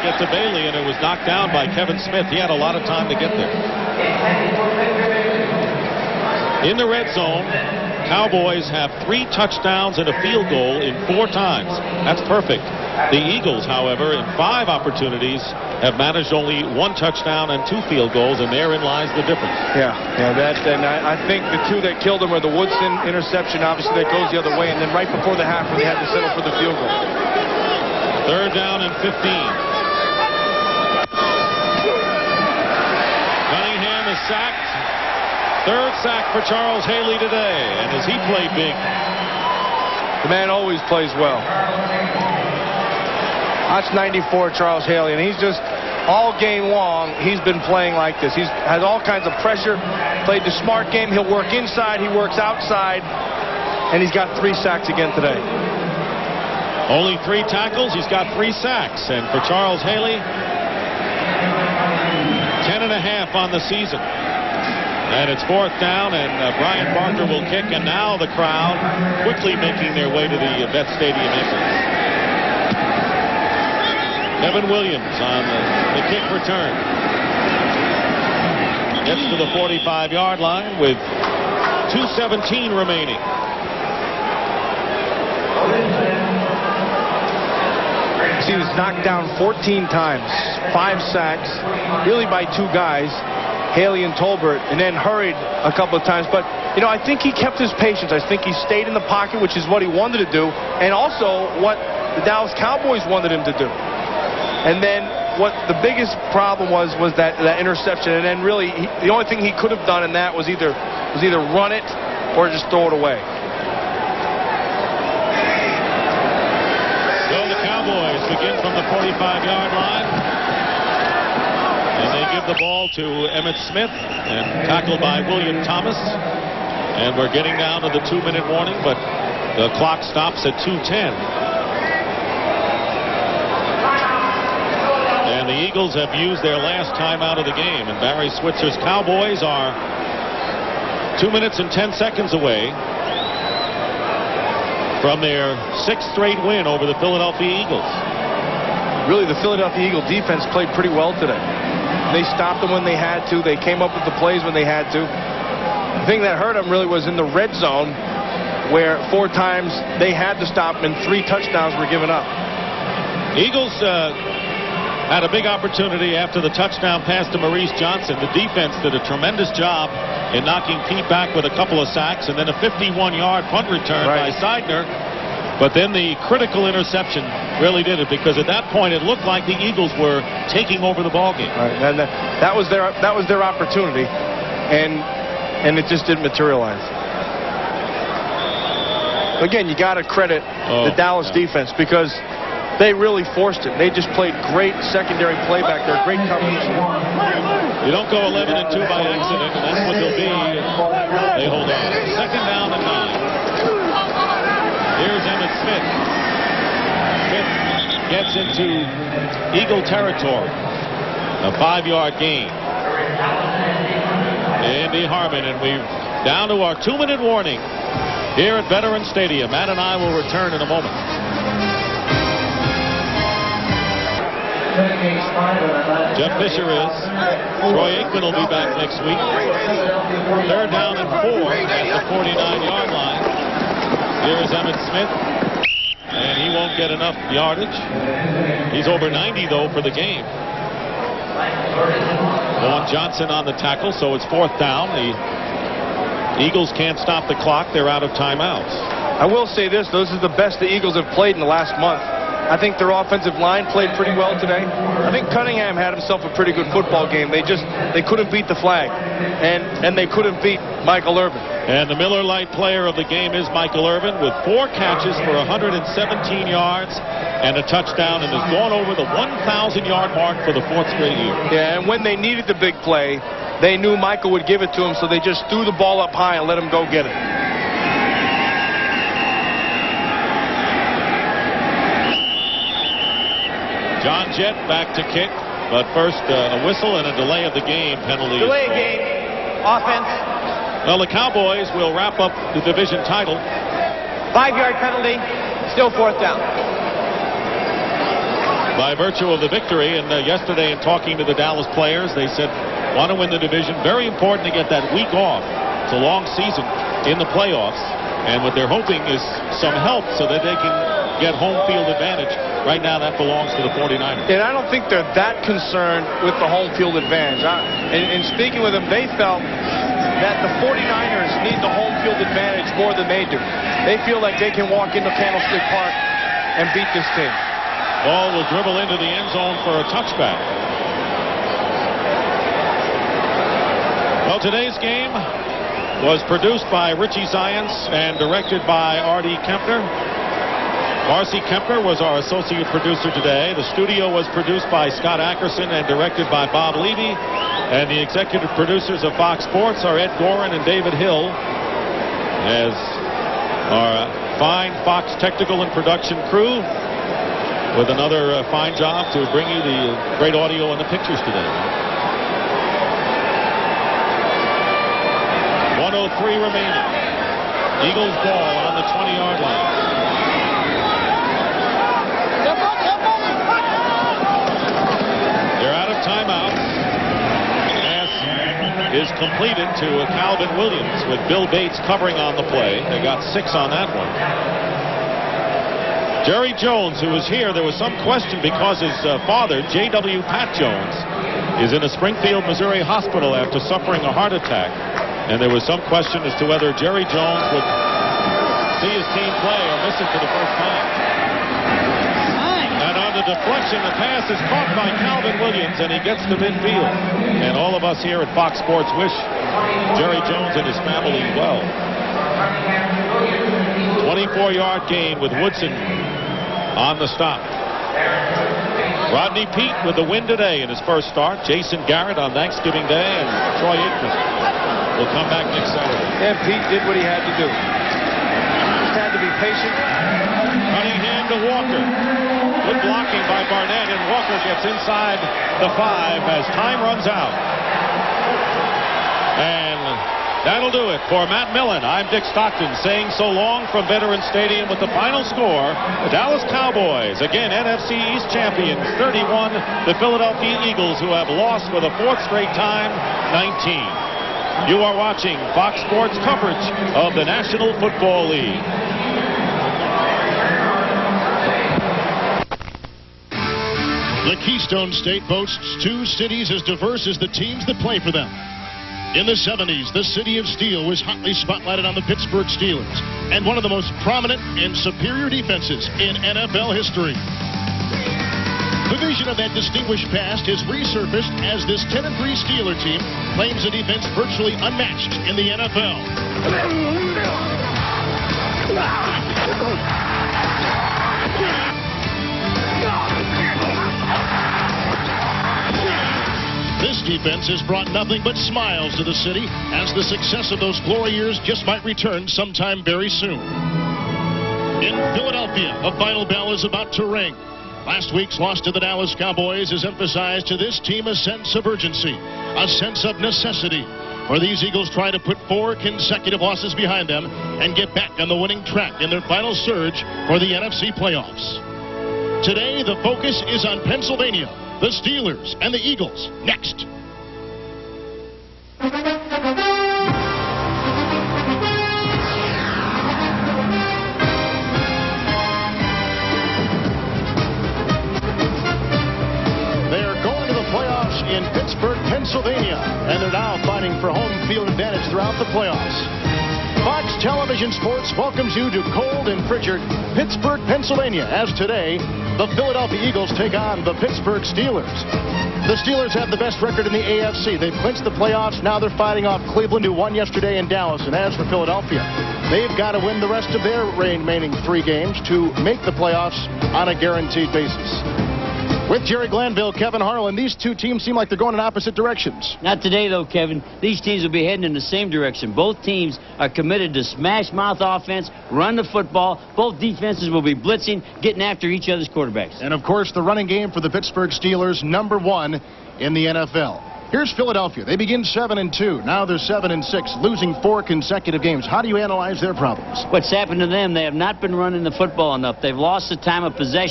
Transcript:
get to Bailey, and it was knocked down by Kevin Smith. He had a lot of time to get there. In the red zone, Cowboys have 3 touchdowns and a field goal in 4 times. That's perfect. The Eagles, however, in 5 opportunities have managed only 1 touchdown and 2 field goals, and therein lies the difference. Yeah, and I think the 2 that killed him are the Woodson interception, obviously, that goes the other way, and then right before the half, they had to settle for the field goal. 3rd down and 15. Cunningham is sacked. 3rd sack for Charles Haley today, and as he played big. The man always plays well. That's 94, Charles Haley, and he's just all game long. He's been playing like this. He's has all kinds of pressure. Played the smart game. He'll work inside. He works outside, and he's got 3 sacks again today. Only 3 tackles. He's got 3 sacks, and for Charles Haley, 10.5 on the season. And it's 4th down, and Brian Barker will kick, and now the crowd quickly making their way to the Vet Stadium entrance. Kevin Williams on the kick return. Gets to the 45-yard line with 2:17 remaining. He was knocked down 14 times, 5 sacks, really by 2 guys. Haley and Tolbert, and then hurried a couple of times. But, you know, I think he kept his patience. I think he stayed in the pocket, which is what he wanted to do, and also what the Dallas Cowboys wanted him to do. And then what the biggest problem was that interception, and then really the only thing he could have done in that was either run it or just throw it away. So the Cowboys begin from the 45-yard line. And they give the ball to Emmitt Smith, and tackled by William Thomas. And we're getting down to the 2-minute warning, but the clock stops at 2:10. And the Eagles have used their last timeout of the game, and Barry Switzer's Cowboys are 2 minutes and 10 seconds away from their 6th straight win over the Philadelphia Eagles. Really, the Philadelphia Eagle defense played pretty well today. They stopped them when they had to. They came up with the plays when they had to. The thing that hurt them really was in the red zone, where 4 times they had to stop them and 3 touchdowns were given up. Eagles had a big opportunity after the touchdown pass to Maurice Johnson. The defense did a tremendous job in knocking Pete back with a couple of sacks, and then a 51-yard punt return by Seidner. But then the critical interception really did it, because at that point it looked like the Eagles were taking over the ballgame. Right, and that was their opportunity, and it just didn't materialize. Again, you got to credit the Dallas defense, because they really forced it. They just played great secondary play back there, great coverage. You don't go 11-2 by accident, and that's what they'll be. They hold on. 2nd down and 9. Here's Emmitt Smith. Smith gets into Eagle territory. A 5-yard gain. Andy Harmon, and we're down to our 2-minute warning here at Veterans Stadium. Matt and I will return in a moment. Jeff Fisher is. Troy Aikman will be back next week. 3rd down and 4 at the 49-yard line. Here's Emmitt Smith, and he won't get enough yardage. He's over 90, though, for the game. Vaughn Johnson on the tackle, so it's 4th down. The Eagles can't stop the clock. They're out of timeouts. I will say this, those are the best the Eagles have played in the last month. I think their offensive line played pretty well today. I think Cunningham had himself a pretty good football game. They couldn't beat the flag, and they couldn't beat Michael Irvin. And the Miller Lite player of the game is Michael Irvin, with 4 catches for 117 yards and a touchdown, and has gone over the 1,000-yard mark for the 4th straight year. Yeah, and when they needed the big play, they knew Michael would give it to him, so they just threw the ball up high and let him go get it. John Jett back to kick, but first a whistle and a delay of the game penalty. Delay of game, offense. Well, the Cowboys will wrap up the division title. 5-yard penalty, still 4th down. by virtue of the victory. And yesterday, in talking to the Dallas players, they said, want to win the division. Very important to get that week off. It's a long season in the playoffs. And what they're hoping is some help so that they can get home field advantage. Right now, that belongs to the 49ers. And I don't think they're that concerned with the home field advantage. In speaking with them, they felt that the 49ers need the home field advantage more than they do. They feel like they can walk into Candlestick Park and beat this team. Ball will dribble into the end zone for a touchback. Well, today's game was produced by Richie Zients and directed by Artie Kempner. Marcy Kempner was our associate producer today. The studio was produced by Scott Ackerson and directed by Bob Levy. And the executive producers of Fox Sports are Ed Gorin and David Hill, as our fine Fox technical and production crew with another fine job to bring you the great audio and the pictures today. 1:03 remaining. Eagles ball on the 20-yard line. They're out of timeouts. Pass is completed to Calvin Williams with Bill Bates covering on the play. They got 6 on that one. Jerry Jones, who was here, there was some question because his father, J.W. Pat Jones, is in a Springfield, Missouri hospital after suffering a heart attack. And there was some question as to whether Jerry Jones would see his team play or miss it for the first time. And on the deflection, the pass is caught by Calvin Williams, and he gets to midfield. And all of us here at Fox Sports wish Jerry Jones and his family well. 24-yard gain with Woodson on the stop. Rodney Peete with the win today in his first start. Jason Garrett on Thanksgiving Day, and Troy Aikman will come back next Saturday. And Pete did what he had to do. Just had to be patient. Cunningham to Walker. Good blocking by Barnett, and Walker gets inside the 5 as time runs out. And that'll do it for Matt Millen. I'm Dick Stockton saying so long from Veterans Stadium with the final score. The Dallas Cowboys, again NFC East champions, 31. The Philadelphia Eagles, who have lost for the 4th straight time, 19. You are watching Fox Sports coverage of the National Football League. The Keystone State boasts 2 cities as diverse as the teams that play for them. In the 70s, the city of Steel was hotly spotlighted on the Pittsburgh Steelers and one of the most prominent and superior defenses in NFL history. The vision of that distinguished past has resurfaced as this 10-3 Steeler team claims a defense virtually unmatched in the NFL. This defense has brought nothing but smiles to the city as the success of those glory years just might return sometime very soon. In Philadelphia, a final bell is about to ring. Last week's loss to the Dallas Cowboys has emphasized to this team a sense of urgency, a sense of necessity, where these Eagles try to put 4 consecutive losses behind them and get back on the winning track in their final surge for the NFC playoffs. Today, the focus is on Pennsylvania, the Steelers, and the Eagles. Next. In Pittsburgh, Pennsylvania, and they're now fighting for home field advantage throughout the playoffs. Fox Television Sports welcomes you to cold and frigid Pittsburgh, Pennsylvania, as today the Philadelphia Eagles take on the Pittsburgh Steelers. The Steelers have the best record in the AFC. They've clinched the playoffs. Now they're fighting off Cleveland, who won yesterday in Dallas. And as for Philadelphia, they've got to win the rest of their remaining 3 games to make the playoffs on a guaranteed basis. With Jerry Glanville, Kevin Harlan, these 2 teams seem like they're going in opposite directions. Not today, though, Kevin. These teams will be heading in the same direction. Both teams are committed to smash-mouth offense, run the football. Both defenses will be blitzing, getting after each other's quarterbacks. And, of course, the running game for the Pittsburgh Steelers, #1 in the NFL. Here's Philadelphia. They begin 7-2. Now they're 7-6, losing 4 consecutive games. How do you analyze their problems? What's happened to them, they have not been running the football enough. They've lost the time of possession.